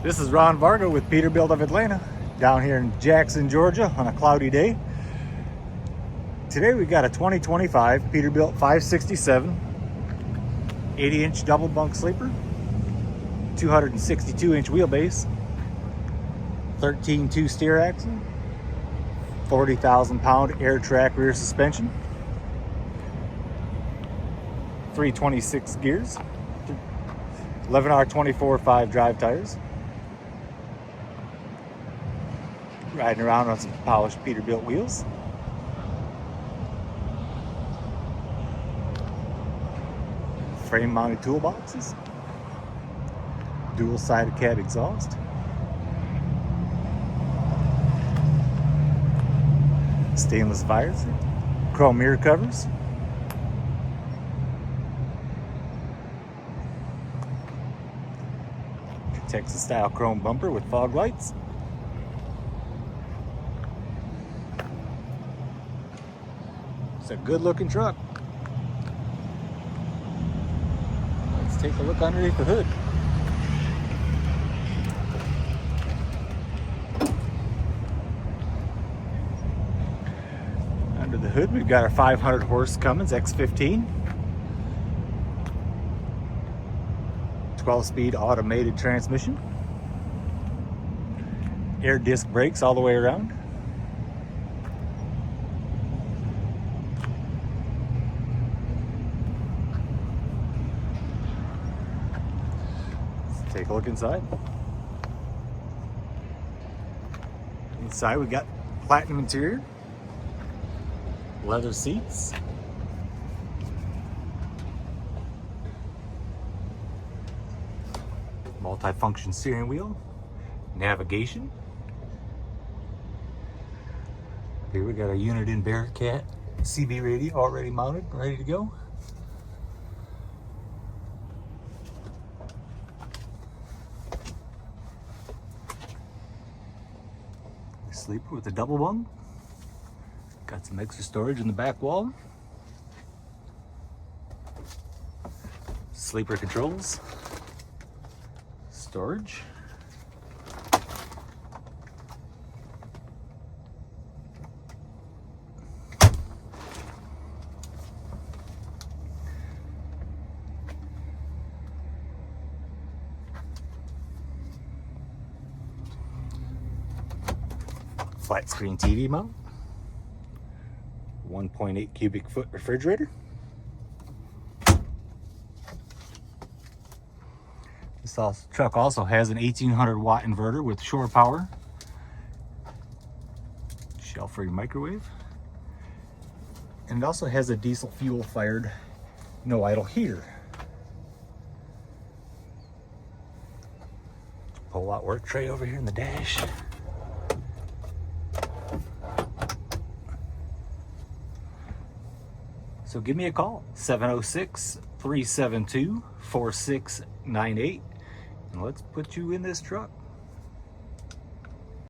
This is Ron Varga with Peterbilt of Atlanta, down here in Jackson, Georgia on a cloudy day. Today we got a 2025 Peterbilt 567, 80-inch double bunk sleeper, 262-inch wheelbase, 13.2 steer axle, 40,000-pound air track rear suspension, 326 gears, 11R 24/5 drive tires. Riding around on some polished Peterbilt wheels. Frame mounted toolboxes. Dual sided cab exhaust. Stainless visor. Chrome mirror covers. Texas style chrome bumper with fog lights. It's a good looking truck. Let's take a look underneath the hood. Under the hood we've got our 500 horse Cummins X15. 12-speed automated transmission. Air disc brakes all the way around. Let's take a look inside. Inside we got platinum interior, leather seats, multi-function steering wheel, navigation. Here we got a unit in Bearcat CB radio already mounted, ready to go. Sleeper with a double bunk. Got some extra storage in the back wall. Sleeper controls. Storage. Flat screen TV mount. 1.8 cubic foot refrigerator. This truck also has an 1800 watt inverter with shore power, shelf-free microwave, and it also has a diesel fuel fired no idle heater. Pull out work tray over here in the dash. So give me a call, 706-372-4698, and let's put you in this truck.